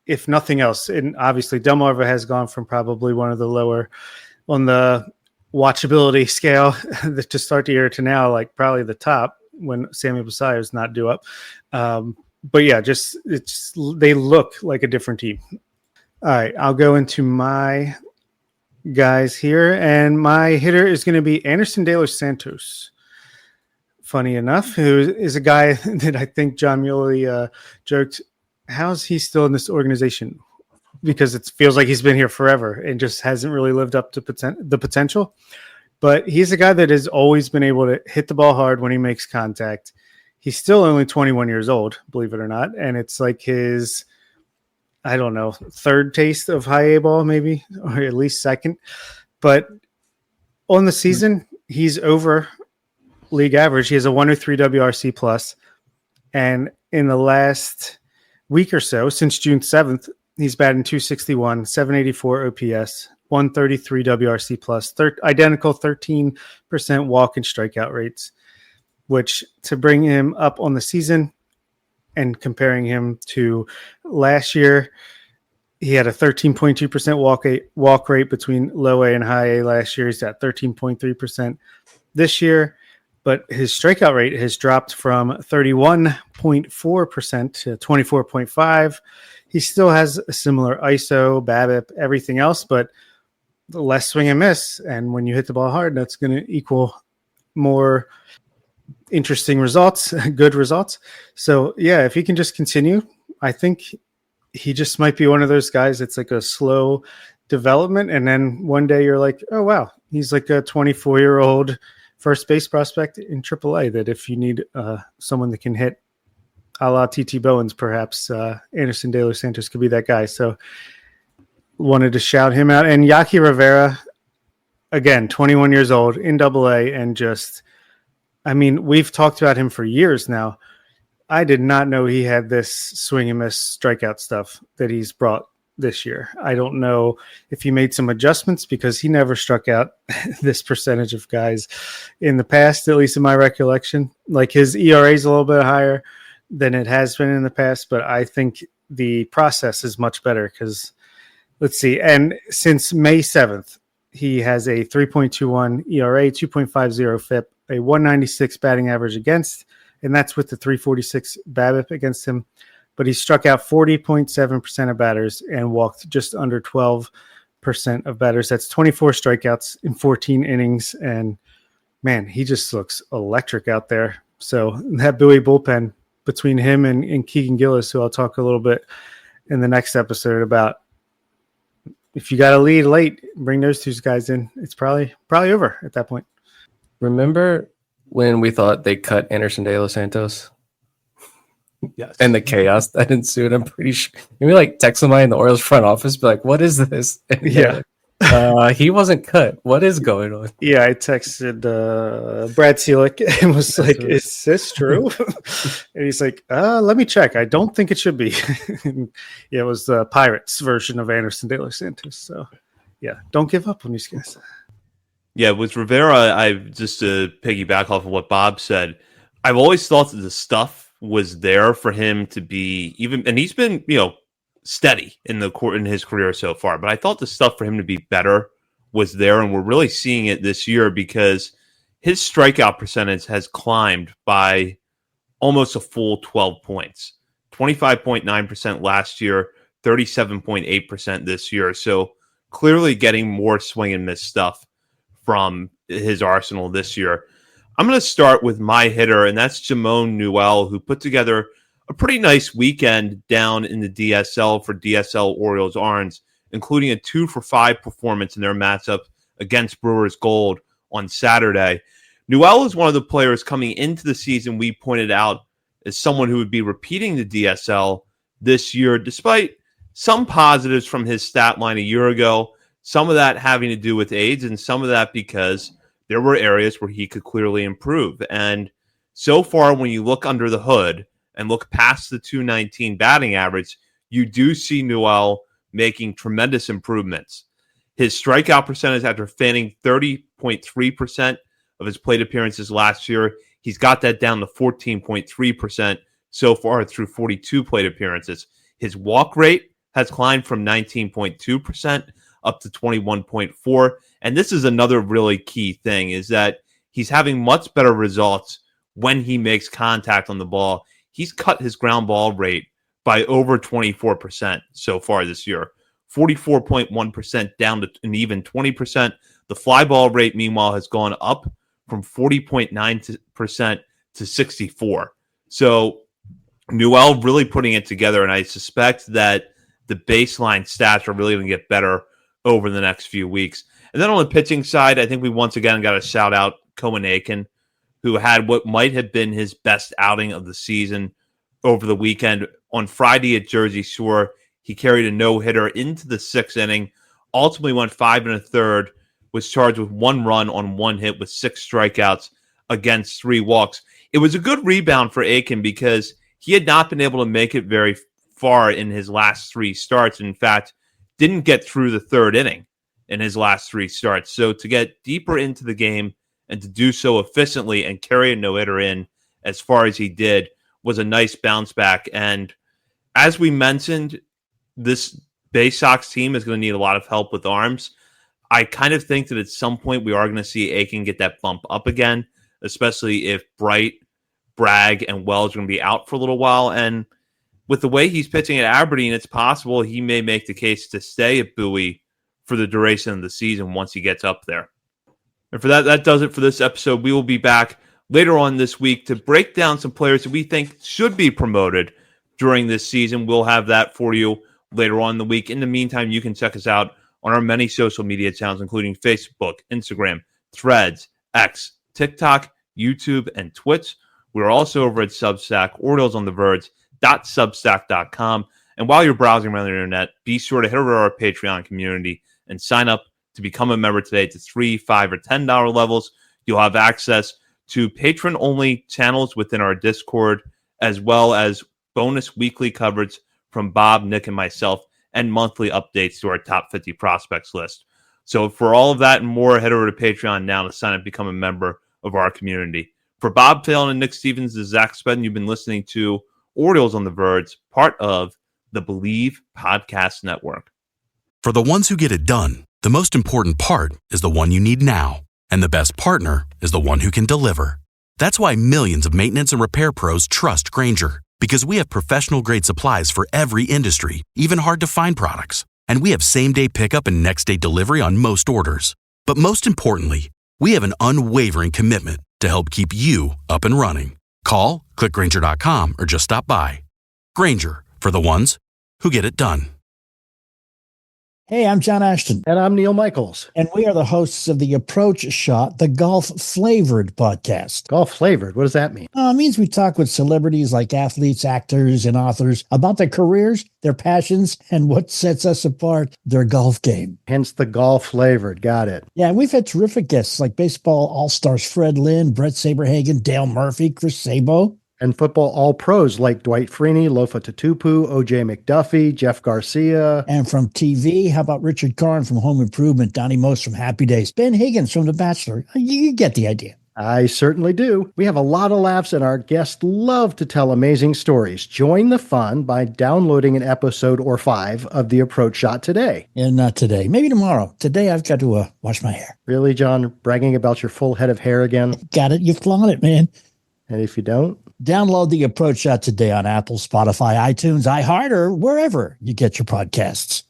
if nothing else, and obviously Delmarva has gone from probably one of the lower on the watchability scale to start the year to now, like probably the top when Samuel Basallo is not due up. But yeah, they look like a different team. All right, I'll go into my guys here, and my hitter is going to be Anderson De Los Santos. Funny enough, who is a guy that I think John Muley joked, how's he still in this organization? Because it feels like he's been here forever and just hasn't really lived up to the potential. But he's a guy that has always been able to hit the ball hard when he makes contact. He's still only 21 years old, believe it or not. And it's like his, I don't know, third taste of high A ball, maybe, or at least second. But on the season, he's over league average. He has a 103 WRC plus. And in the last week or so, since June 7th, he's batting 261, 784 OPS, 133 WRC plus, identical 13% walk and strikeout rates, which to bring him up on the season and comparing him to last year, he had a 13.2% walk rate between low A and high A last year. He's at 13.3% this year, but his strikeout rate has dropped from 31.4% to 24.5%. He still has a similar ISO, BABIP, everything else, but less swing and miss. And when you hit the ball hard, that's going to equal more interesting results, good results. So yeah, if he can just continue, I think he just might be one of those guys that's like a slow development. And then one day you're like, oh, wow, he's like a 24-year-old first base prospect in AAA that if you need someone that can hit a la TT Bowens, perhaps Anderson De Los Santos could be that guy. So wanted to shout him out. And Yaki Rivera, again, 21 years old in AA, and just, I mean, we've talked about him for years now. I did not know he had this swing and miss strikeout stuff that he's brought this year. I don't know if he made some adjustments because he never struck out this percentage of guys in the past, at least in my recollection. Like his ERA is a little bit higher than it has been in the past, but I think the process is much better because, let's see, and since May 7th, he has a 3.21 ERA, 2.50 FIP, a 196 batting average against, and that's with the 346 BABIP against him. But he struck out 40.7% of batters and walked just under 12% of batters. That's 24 strikeouts in 14 innings. And man, he just looks electric out there. So that Bowie bullpen between him and Keegan Gillis, who I'll talk a little bit in the next episode about, if you got to lead late, bring those two guys in. It's probably over at that point. Remember when we thought they cut Anderson De Los Santos? Yes. And the chaos that ensued, I'm pretty sure. Maybe like text somebody in the Orioles front office, be like, what is this? And yeah. He wasn't cut. What is going on? Yeah, I texted Brad Seelick and was like, is this true? And he's like, let me check. I don't think it should be. Yeah, it was the Pirates version of Anderson De Los Santos. So, yeah, don't give up on these guys. Yeah, with Rivera, I just to piggyback off of what Bob said, I've always thought that the stuff was there for him to be even, and he's been, steady in his career so far. But I thought the stuff for him to be better was there, and we're really seeing it this year because his strikeout percentage has climbed by almost a full 12 points. 25.9% last year, 37.8% this year. So clearly getting more swing and miss stuff from his arsenal this year. I'm going to start with my hitter, and that's Jamon Newell, who put together a pretty nice weekend down in the DSL for DSL Orioles Orange, including a 2-for-5 performance in their matchup against Brewers Gold on Saturday. Newell is one of the players coming into the season we pointed out as someone who would be repeating the DSL this year, despite some positives from his stat line a year ago, some of that having to do with age and some of that because there were areas where he could clearly improve. And so far, when you look under the hood and look past the 219 batting average, you do see Newell making tremendous improvements. His strikeout percentage after fanning 30.3% of his plate appearances last year, he's got that down to 14.3% so far through 42 plate appearances. His walk rate has climbed from 19.2% up to 21.4%. And this is another really key thing, is that he's having much better results when he makes contact on the ball. He's cut his ground ball rate by over 24% so far this year, 44.1% down to an even 20%. The fly ball rate, meanwhile, has gone up from 40.9% to 64%. So Newell really putting it together, and I suspect that the baseline stats are really going to get better over the next few weeks. And then on the pitching side, I think we once again got to shout out Cohen Aiken, who had what might have been his best outing of the season over the weekend. On Friday at Jersey Shore, he carried a no-hitter into the 6th inning, ultimately went 5 1/3, was charged with 1 run on 1 hit with 6 strikeouts against 3 walks. It was a good rebound for Aiken because he had not been able to make it very far in his last 3 starts. In fact, didn't get through the 3rd inning in his last 3 starts. So to get deeper into the game and to do so efficiently and carry a no-hitter in as far as he did was a nice bounce back. And as we mentioned, this Bay Sox team is going to need a lot of help with arms. I kind of think that at some point we are going to see Aiken get that bump up again, especially if Bright, Bragg, and Wells are going to be out for a little while. And with the way he's pitching at Aberdeen, it's possible he may make the case to stay at Bowie for the duration of the season once he gets up there. And for that does it for this episode. We will be back later on this week to break down some players that we think should be promoted during this season. We'll have that for you later on in the week. In the meantime, you can check us out on our many social media channels, including Facebook, Instagram, Threads, X, TikTok, YouTube, and Twitch. We're also over at Substack, Orioles on the Verge.substack.com. And while you're browsing around the internet, be sure to head over to our Patreon community and sign up to become a member today to $3, $5, or $10 levels. You'll have access to patron-only channels within our Discord, as well as bonus weekly coverage from Bob, Nick, and myself, and monthly updates to our top 50 prospects list. So for all of that and more, head over to Patreon now to sign up and become a member of our community. For Bob Phelan and Nick Stevens, this is Zach Spedden. You've been listening to Orioles on the Verge, part of the Believe Podcast Network. For the ones who get it done, the most important part is the one you need now. And the best partner is the one who can deliver. That's why millions of maintenance and repair pros trust Grainger, because we have professional-grade supplies for every industry, even hard-to-find products. And we have same-day pickup and next-day delivery on most orders. But most importantly, we have an unwavering commitment to help keep you up and running. Call, click Grainger.com, or just stop by. Grainger, for the ones who get it done. Hey, I'm John Ashton. And I'm Neil Michaels. And we are the hosts of the Approach Shot, the golf-flavored podcast. Golf-flavored? What does that mean? It means we talk with celebrities like athletes, actors, and authors about their careers, their passions, and what sets us apart, their golf game. Hence the golf-flavored. Got it. Yeah, we've had terrific guests like baseball all-stars Fred Lynn, Brett Saberhagen, Dale Murphy, Chris Sabo. And football all-pros like Dwight Freeney, Lofa Tatupu, O.J. McDuffie, Jeff Garcia. And from TV, how about Richard Karn from Home Improvement, Donnie Most from Happy Days, Ben Higgins from The Bachelor? You get the idea. I certainly do. We have a lot of laughs, and our guests love to tell amazing stories. Join the fun by downloading an episode or 5 of The Approach Shot today. And not today. Maybe tomorrow. Today I've got to wash my hair. Really, John? Bragging about your full head of hair again? Got it. You flaunt it, man. And if you don't? Download The Approach Shot today on Apple, Spotify, iTunes, iHeart, or wherever you get your podcasts.